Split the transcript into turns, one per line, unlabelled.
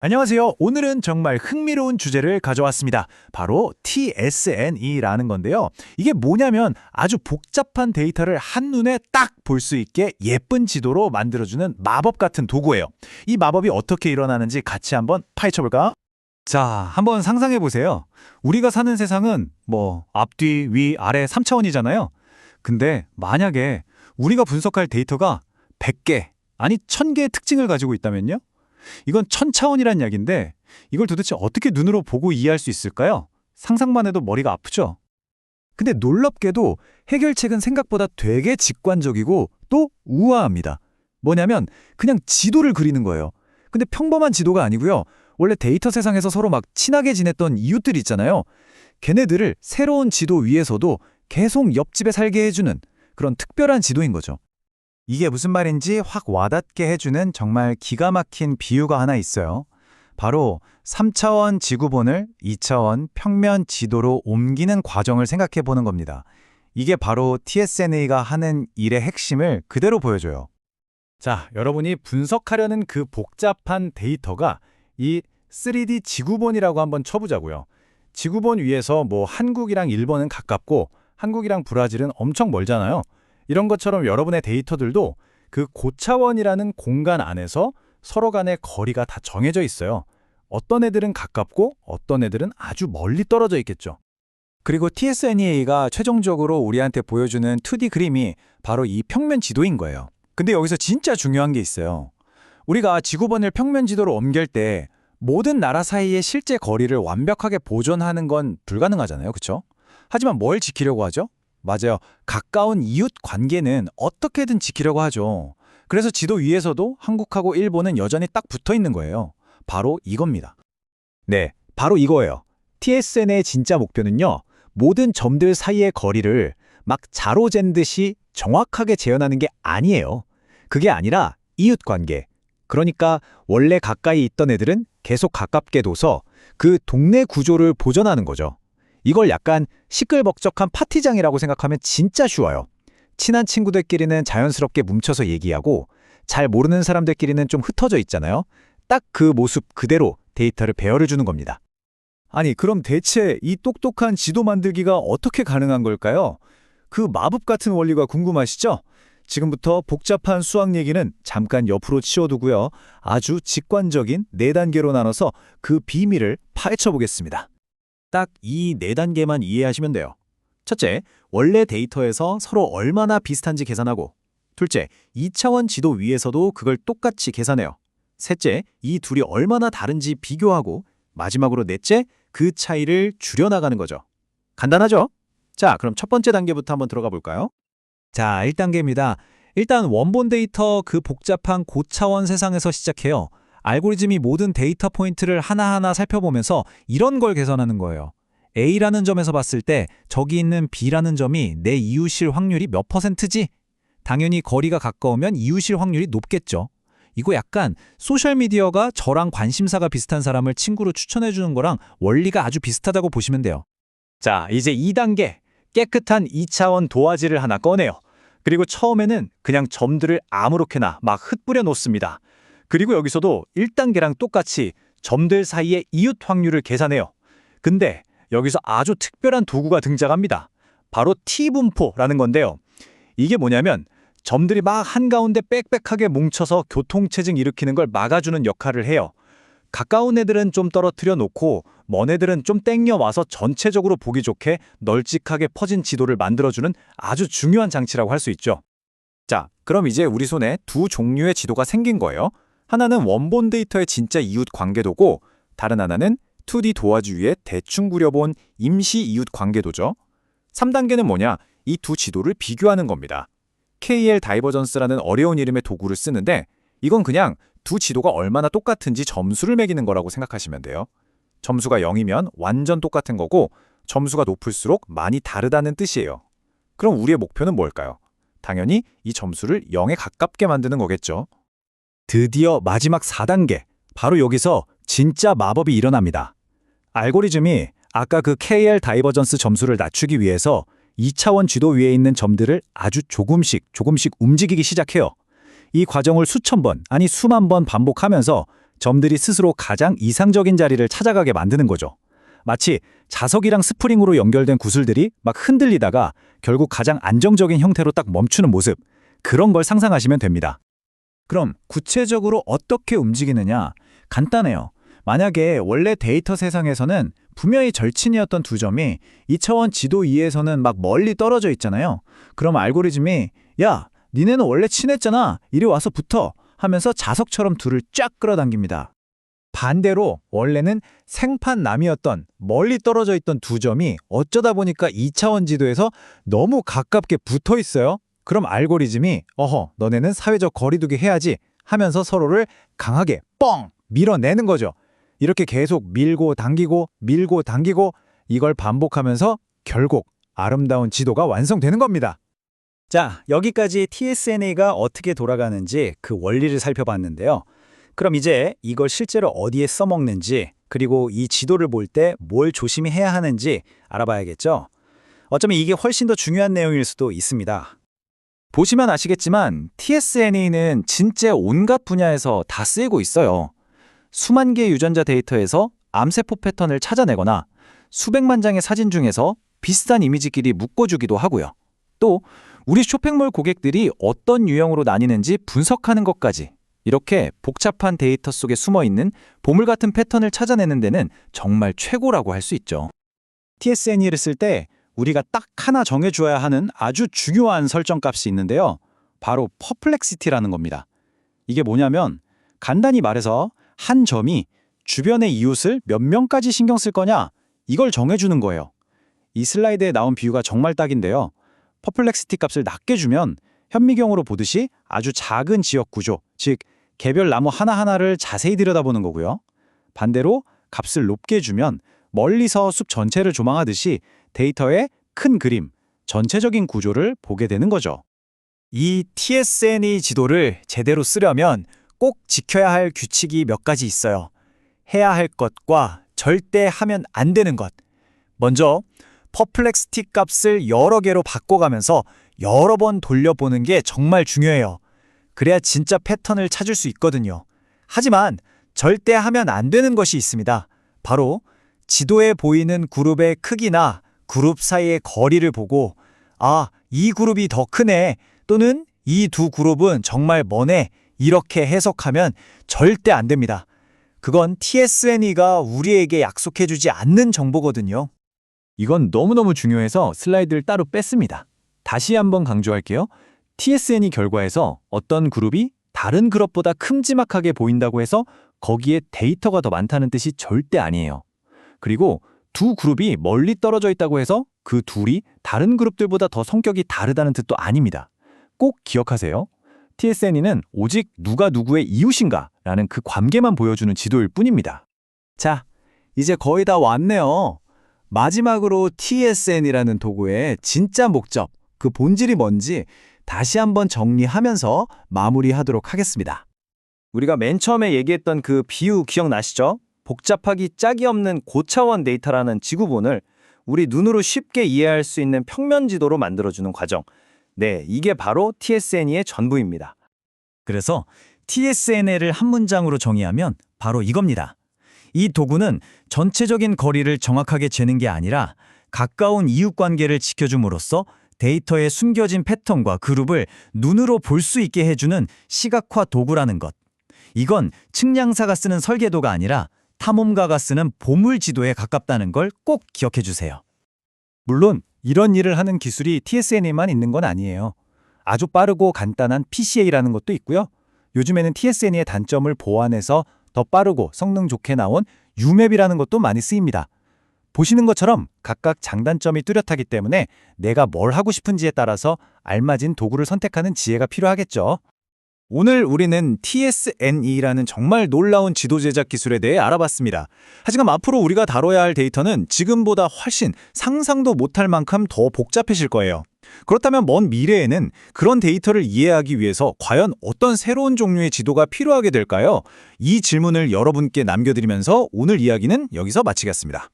안녕하세요. 오늘은 정말 흥미로운 주제를 가져왔습니다. 바로 TSNE라는 건데요. 이게 뭐냐면 아주 복잡한 데이터를 한눈에 딱 볼 수 있게 예쁜 지도로 만들어주는 마법 같은 도구예요. 이 마법이 어떻게 일어나는지 같이 한번 파헤쳐볼까?
자, 한번 상상해 보세요. 우리가 사는 세상은 앞뒤, 위, 아래 3차원이잖아요. 근데 만약에 우리가 분석할 데이터가 100개, 아니 1000개의 특징을 가지고 있다면요? 이건 1000차원이란 이야기인데 이걸 도대체 어떻게 눈으로 보고 이해할 수 있을까요? 상상만 해도 머리가 아프죠? 근데 놀랍게도 해결책은 생각보다 되게 직관적이고 또 우아합니다. 뭐냐면 그냥 지도를 그리는 거예요. 근데 평범한 지도가 아니고요. 원래 데이터 세상에서 서로 막 친하게 지냈던 이웃들 있잖아요. 걔네들을 새로운 지도 위에서도 계속 옆집에 살게 해주는 그런 특별한 지도인 거죠.
이게 무슨 말인지 확 와닿게 해주는 정말 기가 막힌 비유가 하나 있어요. 바로 3차원 지구본을 2차원 평면 지도로 옮기는 과정을 생각해 보는 겁니다. 이게 바로 TSNA가 하는 일의 핵심을 그대로 보여줘요. 자, 여러분이 분석하려는 그 복잡한 데이터가 이 3D 지구본이라고 한번 쳐보자고요. 지구본 위에서 한국이랑 일본은 가깝고 한국이랑 브라질은 엄청 멀잖아요. 이런 것처럼 여러분의 데이터들도 그 고차원이라는 공간 안에서 서로 간의 거리가 다 정해져 있어요. 어떤 애들은 가깝고 어떤 애들은 아주 멀리 떨어져 있겠죠.
그리고 TSNEA가 최종적으로 우리한테 보여주는 2D 그림이 바로 이 평면 지도인 거예요. 근데 여기서 진짜 중요한 게 있어요. 우리가 지구본을 평면 지도로 옮길 때 모든 나라 사이의 실제 거리를 완벽하게 보존하는 건 불가능하잖아요. 그렇죠? 하지만 뭘 지키려고 하죠? 맞아요. 가까운 이웃 관계는 어떻게든 지키려고 하죠. 그래서 지도 위에서도 한국하고 일본은 여전히 딱 붙어 있는 거예요. 바로 이겁니다.
네, 바로 이거예요. TSN의 진짜 목표는요, 모든 점들 사이의 거리를 막 자로 잰 듯이 정확하게 재현하는 게 아니에요. 그게 아니라 이웃 관계. 그러니까 원래 가까이 있던 애들은 계속 가깝게 둬서 그 동네 구조를 보존하는 거죠. 이걸 약간 시끌벅적한 파티장이라고 생각하면 진짜 쉬워요. 친한 친구들끼리는 자연스럽게 뭉쳐서 얘기하고 잘 모르는 사람들끼리는 좀 흩어져 있잖아요. 딱 그 모습 그대로 데이터를 배열해 주는 겁니다.
아니, 그럼 대체 이 똑똑한 지도 만들기가 어떻게 가능한 걸까요? 그 마법 같은 원리가 궁금하시죠? 지금부터 복잡한 수학 얘기는 잠깐 옆으로 치워두고요. 아주 직관적인 4단계로 나눠서 그 비밀을 파헤쳐 보겠습니다. 딱 이 4단계만 이해하시면 돼요. 첫째, 원래 데이터에서 서로 얼마나 비슷한지 계산하고, 둘째, 2차원 지도 위에서도 그걸 똑같이 계산해요. 셋째, 이 둘이 얼마나 다른지 비교하고, 마지막으로 넷째, 그 차이를 줄여나가는 거죠. 간단하죠? 자, 그럼 첫 번째 단계부터 한번 들어가 볼까요?
자, 1단계입니다. 일단 원본 데이터 그 복잡한 고차원 세상에서 시작해요. 알고리즘이 모든 데이터 포인트를 하나하나 살펴보면서 이런 걸 계산하는 거예요. A라는 점에서 봤을 때 저기 있는 B라는 점이 내 이웃일 확률이 몇 %지? 당연히 거리가 가까우면 이웃일 확률이 높겠죠. 이거 약간 소셜미디어가 저랑 관심사가 비슷한 사람을 친구로 추천해주는 거랑 원리가 아주 비슷하다고 보시면 돼요.
자, 이제 2단계. 깨끗한 2차원 도화지를 하나 꺼내요. 그리고 처음에는 그냥 점들을 아무렇게나 막 흩뿌려 놓습니다. 그리고 여기서도 1단계랑 똑같이 점들 사이의 이웃 확률을 계산해요. 근데 여기서 아주 특별한 도구가 등장합니다. 바로 T분포라는 건데요. 이게 뭐냐면 점들이 막 한가운데 빽빽하게 뭉쳐서 교통체증 일으키는 걸 막아주는 역할을 해요. 가까운 애들은 좀 떨어뜨려 놓고 먼 애들은 좀 땡겨와서 전체적으로 보기 좋게 널찍하게 퍼진 지도를 만들어주는 아주 중요한 장치라고 할 수 있죠. 자, 그럼 이제 우리 손에 두 종류의 지도가 생긴 거예요. 하나는 원본 데이터의 진짜 이웃 관계도고 다른 하나는 2D 도화지 위에 대충 그려본 임시 이웃 관계도죠. 3단계는 뭐냐? 이 두 지도를 비교하는 겁니다. KL 다이버전스라는 어려운 이름의 도구를 쓰는데 이건 그냥 두 지도가 얼마나 똑같은지 점수를 매기는 거라고 생각하시면 돼요. 점수가 0이면 완전 똑같은 거고 점수가 높을수록 많이 다르다는 뜻이에요. 그럼 우리의 목표는 뭘까요? 당연히 이 점수를 0에 가깝게 만드는 거겠죠.
드디어 마지막 4단계. 바로 여기서 진짜 마법이 일어납니다. 알고리즘이 아까 그 KL 다이버전스 점수를 낮추기 위해서 2차원 지도 위에 있는 점들을 아주 조금씩 움직이기 시작해요. 이 과정을 수천 번, 아니 수만 번 반복하면서
점들이 스스로 가장 이상적인 자리를 찾아가게 만드는 거죠. 마치 자석이랑 스프링으로 연결된 구슬들이 막 흔들리다가 결국 가장 안정적인 형태로 딱 멈추는 모습, 그런 걸 상상하시면 됩니다.
그럼 구체적으로 어떻게 움직이느냐? 간단해요. 만약에 원래 데이터 세상에서는 분명히 절친이었던 두 점이 2차원 지도 위에서는 막 멀리 떨어져 있잖아요. 그럼 알고리즘이 야, 니네는 원래 친했잖아. 이리 와서 붙어 하면서 자석처럼 둘을 쫙 끌어당깁니다. 반대로 원래는 생판남이었던 멀리 떨어져 있던 두 점이 어쩌다 보니까 2차원 지도에서 너무 가깝게 붙어 있어요. 그럼 알고리즘이 너네는 사회적 거리두기 해야지 하면서 서로를 강하게 뻥 밀어내는 거죠. 이렇게 계속 밀고 당기고 이걸 반복하면서 결국 아름다운 지도가 완성되는 겁니다.
자, 여기까지 TSNA가 어떻게 돌아가는지 그 원리를 살펴봤는데요. 그럼 이제 이걸 실제로 어디에 써먹는지, 그리고 이 지도를 볼 때 뭘 조심히 해야 하는지 알아봐야겠죠? 어쩌면 이게 훨씬 더 중요한 내용일 수도 있습니다. 보시면 아시겠지만 TSNA는 진짜 온갖 분야에서 다 쓰이고 있어요. 수만 개의 유전자 데이터에서 암세포 패턴을 찾아내거나 수백만 장의 사진 중에서 비슷한 이미지끼리 묶어주기도 하고요. 또 우리 쇼핑몰 고객들이 어떤 유형으로 나뉘는지 분석하는 것까지, 이렇게 복잡한 데이터 속에 숨어있는 보물 같은 패턴을 찾아내는 데는 정말 최고라고 할 수 있죠. TSNA를 쓸 때 우리가 딱 하나 정해줘야 하는 아주 중요한 설정값이 있는데요. 바로 퍼플렉시티라는 겁니다. 이게 뭐냐면 간단히 말해서 한 점이 주변의 이웃을 몇 명까지 신경 쓸 거냐, 이걸 정해주는 거예요. 이 슬라이드에 나온 비유가 정말 딱인데요. 퍼플렉시티 값을 낮게 주면 현미경으로 보듯이 아주 작은 지역 구조, 즉 개별 나무 하나하나를 자세히 들여다보는 거고요. 반대로 값을 높게 주면 멀리서 숲 전체를 조망하듯이 데이터의 큰 그림, 전체적인 구조를 보게 되는 거죠.
이 TSNA 지도를 제대로 쓰려면 꼭 지켜야 할 규칙이 몇 가지 있어요. 해야 할 것과 절대 하면 안 되는 것. 먼저 퍼플렉시티 값을 여러 개로 바꿔가면서 여러 번 돌려보는 게 정말 중요해요. 그래야 진짜 패턴을 찾을 수 있거든요. 하지만 절대 하면 안 되는 것이 있습니다. 바로 지도에 보이는 그룹의 크기나 그룹 사이의 거리를 보고 이 그룹이 더 크네, 또는 이 두 그룹은 정말 머네, 이렇게 해석하면 절대 안 됩니다. 그건 TSNA가 우리에게 약속해주지 않는 정보거든요.
이건 너무너무 중요해서 슬라이드를 따로 뺐습니다. 다시 한번 강조할게요. TSNA 결과에서 어떤 그룹이 다른 그룹보다 큼지막하게 보인다고 해서 거기에 데이터가 더 많다는 뜻이 절대 아니에요. 그리고 두 그룹이 멀리 떨어져 있다고 해서 그 둘이 다른 그룹들보다 더 성격이 다르다는 뜻도 아닙니다. 꼭 기억하세요. TSNA는 오직 누가 누구의 이웃인가라는 그 관계만 보여주는 지도일 뿐입니다.
자, 이제 거의 다 왔네요. 마지막으로 TSN이라는 도구의 진짜 목적, 그 본질이 뭔지 다시 한번 정리하면서 마무리하도록 하겠습니다.
우리가 맨 처음에 얘기했던 그 비유 기억나시죠? 복잡하기 짝이 없는 고차원 데이터라는 지구본을 우리 눈으로 쉽게 이해할 수 있는 평면 지도로 만들어주는 과정. 네, 이게 바로 TSNA의 전부입니다.
그래서 TSNA를 한 문장으로 정의하면 바로 이겁니다. 이 도구는 전체적인 거리를 정확하게 재는 게 아니라 가까운 이웃관계를 지켜줌으로써 데이터의 숨겨진 패턴과 그룹을 눈으로 볼 수 있게 해주는 시각화 도구라는 것. 이건 측량사가 쓰는 설계도가 아니라 탐험가가 쓰는 보물지도에 가깝다는 걸 꼭 기억해 주세요. 물론 이런 일을 하는 기술이 TSNA만 있는 건 아니에요. 아주 빠르고 간단한 PCA라는 것도 있고요. 요즘에는 TSNA의 단점을 보완해서 더 빠르고 성능 좋게 나온 UMap이라는 것도 많이 쓰입니다. 보시는 것처럼 각각 장단점이 뚜렷하기 때문에 내가 뭘 하고 싶은지에 따라서 알맞은 도구를 선택하는 지혜가 필요하겠죠. 오늘 우리는 TSNA라는 정말 놀라운 지도 제작 기술에 대해 알아봤습니다. 하지만 앞으로 우리가 다뤄야 할 데이터는 지금보다 훨씬 상상도 못할 만큼 더 복잡해질 거예요. 그렇다면 먼 미래에는 그런 데이터를 이해하기 위해서 과연 어떤 새로운 종류의 지도가 필요하게 될까요? 이 질문을 여러분께 남겨드리면서 오늘 이야기는 여기서 마치겠습니다.